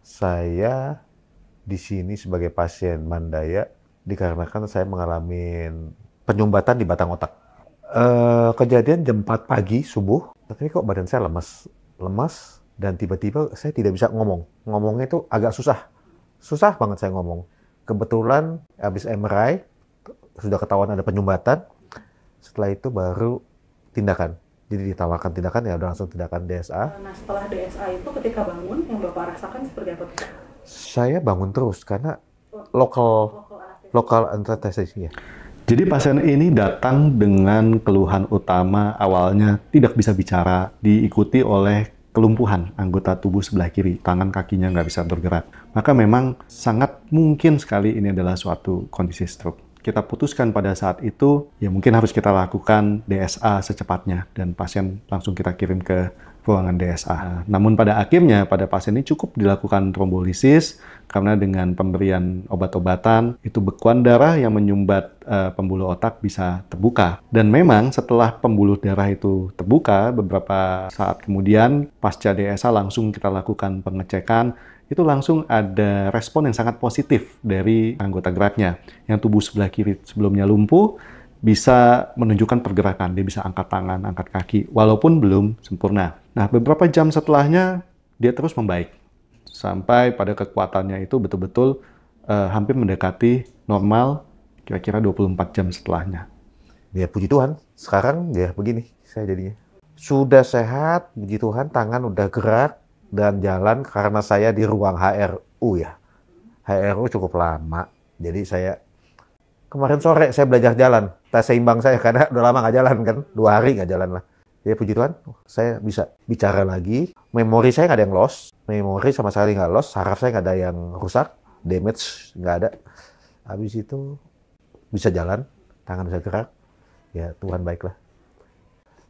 Saya di sini sebagai pasien mandaya dikarenakan saya mengalami penyumbatan di batang otak. Kejadian jam 4 pagi subuh, tapi kok badan saya lemas dan tiba-tiba saya tidak bisa ngomong. Ngomongnya itu agak susah banget saya ngomong. Kebetulan habis MRI sudah ketahuan ada penyumbatan. Setelah itu baru tindakan. Jadi ditawarkan tindakan, ya udah langsung tindakan DSA. Nah, setelah DSA itu ketika bangun, yang Bapak rasakan seperti apa? Saya bangun terus karena lokal anestesi ya. Jadi pasien ini datang dengan keluhan utama awalnya tidak bisa bicara, diikuti oleh kelumpuhan anggota tubuh sebelah kiri, tangan kakinya nggak bisa bergerak. Maka memang sangat mungkin sekali ini adalah suatu kondisi stroke. Kita putuskan pada saat itu, ya mungkin harus kita lakukan DSA secepatnya, dan pasien langsung kita kirim ke ruangan DSA. Namun pada akhirnya, pada pasien ini cukup dilakukan trombolisis, karena dengan pemberian obat-obatan, itu bekuan darah yang menyumbat pembuluh otak bisa terbuka. Dan memang setelah pembuluh darah itu terbuka, beberapa saat kemudian, pasca DSA langsung kita lakukan pengecekan, itu langsung ada respon yang sangat positif dari anggota geraknya. Yang tubuh sebelah kiri sebelumnya lumpuh, bisa menunjukkan pergerakan. Dia bisa angkat tangan, angkat kaki, walaupun belum sempurna. Nah, beberapa jam setelahnya, dia terus membaik. Sampai pada kekuatannya itu betul-betul hampir mendekati normal, kira-kira 24 jam setelahnya. Ya puji Tuhan, sekarang ya begini saya jadinya. Sudah sehat, puji Tuhan, tangan udah gerak, dan jalan karena saya di ruang HRU ya. HRU cukup lama. Jadi saya kemarin sore saya belajar jalan. Tes seimbang saya karena udah lama nggak jalan kan. 2 hari nggak jalan lah. Ya puji Tuhan, saya bisa bicara lagi. Memori saya nggak ada yang lost. Memori sama sekali nggak lost. Saraf saya nggak ada yang rusak. Damage nggak ada. Habis itu bisa jalan. Tangan bisa gerak. Ya Tuhan baiklah.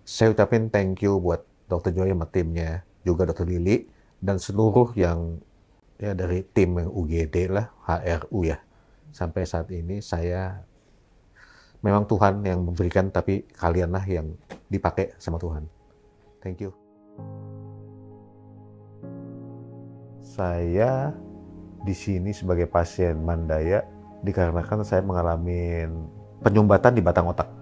Saya ucapin thank you buat Dr. Joy sama timnya. Juga Dr. Lili, dan seluruh yang ya dari tim yang UGD lah, HRU ya. Sampai saat ini saya memang Tuhan yang memberikan, tapi kalianlah yang dipakai sama Tuhan. Thank you. Saya di sini sebagai pasien mandaya dikarenakan saya mengalami penyumbatan di batang otak.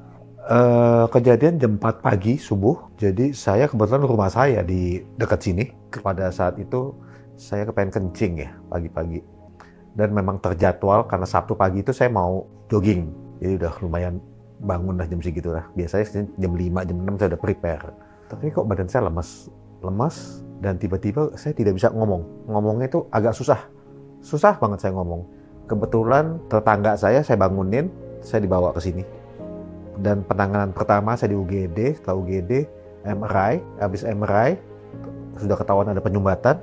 Kejadian jam 4 pagi subuh, jadi saya kebetulan rumah saya di dekat sini. Pada saat itu saya kepengen kencing ya pagi-pagi, dan memang terjadwal karena Sabtu pagi itu saya mau jogging, jadi udah lumayan bangun lah jam segitu lah. Biasanya jam 5, jam 6 saya udah prepare, tapi kok badan saya lemas dan tiba-tiba saya tidak bisa ngomong. Ngomongnya itu agak susah banget saya ngomong. Kebetulan tetangga saya bangunin, saya dibawa ke sini. Dan penanganan pertama saya di UGD, setelah UGD, MRI, habis MRI, sudah ketahuan ada penyumbatan.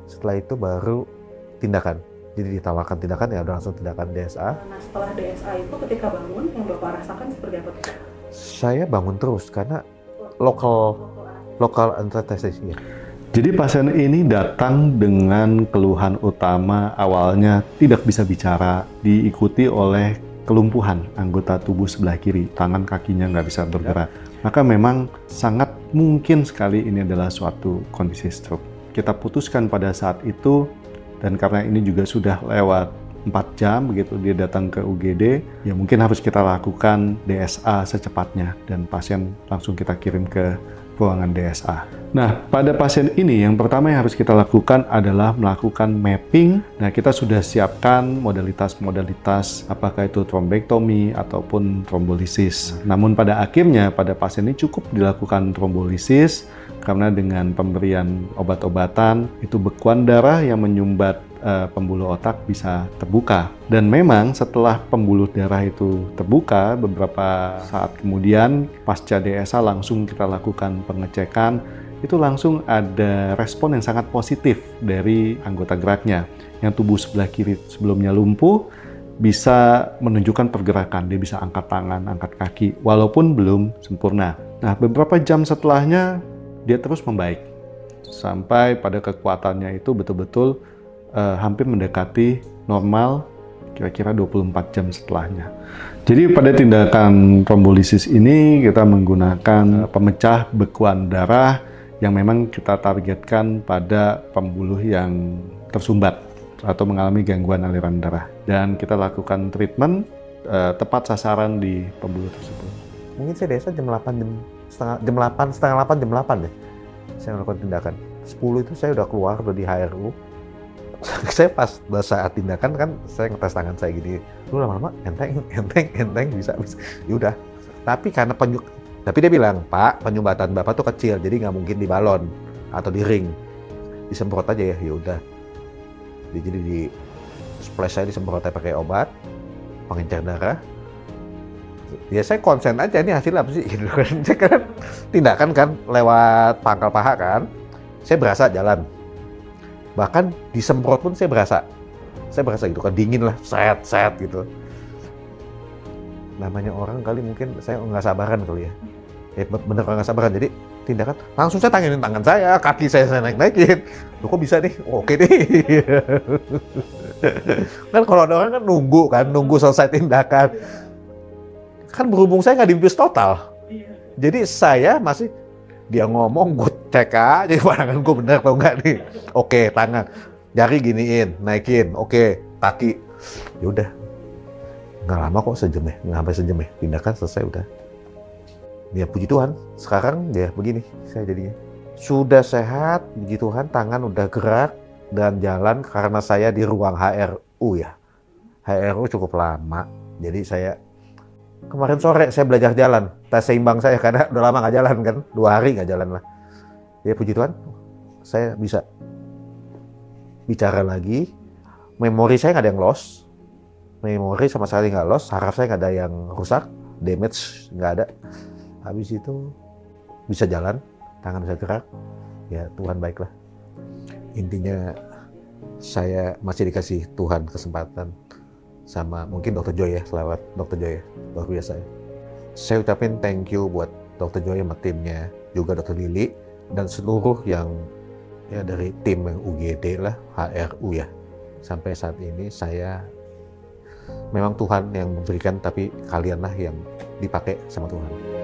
Setelah itu baru tindakan. Jadi ditawarkan tindakan, ya udah langsung tindakan DSA. Nah, setelah DSA itu ketika bangun, yang Bapak rasakan seperti apa? Saya bangun terus, karena lokal anestesi ya. Jadi pasien ini datang dengan keluhan utama awalnya tidak bisa bicara, diikuti oleh kelumpuhan anggota tubuh sebelah kiri, tangan kakinya nggak bisa bergerak. Maka memang sangat mungkin sekali ini adalah suatu kondisi stroke. Kita putuskan pada saat itu, dan karena ini juga sudah lewat 4 jam begitu dia datang ke UGD, ya mungkin harus kita lakukan DSA secepatnya, dan pasien langsung kita kirim ke ruangan DSA. Nah, pada pasien ini yang pertama yang harus kita lakukan adalah melakukan mapping. Nah, kita sudah siapkan modalitas-modalitas, apakah itu trombektomi ataupun trombolisis. Namun pada akhirnya pada pasien ini cukup dilakukan trombolisis, karena dengan pemberian obat-obatan, itu bekuan darah yang menyumbat pembuluh otak bisa terbuka. Dan memang setelah pembuluh darah itu terbuka, beberapa saat kemudian pasca DSA langsung kita lakukan pengecekan, itu langsung ada respon yang sangat positif dari anggota geraknya. Yang tubuh sebelah kiri sebelumnya lumpuh, bisa menunjukkan pergerakan. Dia bisa angkat tangan, angkat kaki, walaupun belum sempurna. Nah, beberapa jam setelahnya, dia terus membaik. Sampai pada kekuatannya itu betul-betul hampir mendekati normal, kira-kira 24 jam setelahnya. Jadi pada tindakan trombolisis ini kita menggunakan pemecah bekuan darah yang memang kita targetkan pada pembuluh yang tersumbat atau mengalami gangguan aliran darah. Dan kita lakukan treatment tepat sasaran di pembuluh tersebut. Mungkin saya desa jam 8, setengah 8 deh. Saya melakukan tindakan. 10 itu saya udah keluar, udah di HRU. Saya pas saat tindakan kan, saya ngetes tangan saya gini. Lu lama-lama enteng, bisa. Yaudah. Tapi karena tapi dia bilang, Pak, penyumbatan Bapak tuh kecil, jadi nggak mungkin di balon atau di ring. Disemprot aja ya, yaudah. Jadi di splash saya disemprot pakai obat, pengencer darah. Ya saya konsen aja, ini hasil apa sih? Gitu kan. Saya kan tindakan kan lewat pangkal paha kan, saya berasa jalan. Bahkan disemprot pun saya berasa gitu kan, dingin lah, set gitu. Namanya orang kali mungkin saya nggak sabaran kali ya. Bener nggak sabaran, jadi tindakan langsung saya tanginin tangan saya, kaki saya naikin. Loh kok bisa nih? Oke deh. Kan kalau ada orang kan nunggu selesai tindakan. Kan berhubung saya nggak dibius total. Jadi saya masih, dia ngomong, gue cek aja pandangan gue bener atau enggak nih. Oke, tangan, jari giniin, naikin, oke, kaki. Yaudah, nggak lama kok, nggak sampai sejam ya, tindakan selesai udah. Ya puji Tuhan, sekarang ya begini saya jadinya. Sudah sehat, puji Tuhan, tangan udah gerak dan jalan karena saya di ruang HRU ya. HRU cukup lama, jadi saya kemarin sore saya belajar jalan, tes seimbang saya karena udah lama nggak jalan kan, 2 hari nggak jalan lah. Ya puji Tuhan, saya bisa bicara lagi, memori saya nggak ada yang loss, memori sama sekali nggak loss, saraf saya nggak ada yang rusak, damage nggak ada. Habis itu bisa jalan, tangan bisa gerak, ya Tuhan baiklah. Intinya saya masih dikasih Tuhan kesempatan sama mungkin Dr. Joy ya, lewat Dr. Joy ya, luar biasa ya. Saya ucapin thank you buat Dr. Joy sama timnya, juga Dr. Lili, dan seluruh yang ya dari tim yang UGD lah, HRU ya. Sampai saat ini saya, memang Tuhan yang memberikan, tapi kalianlah yang dipakai sama Tuhan.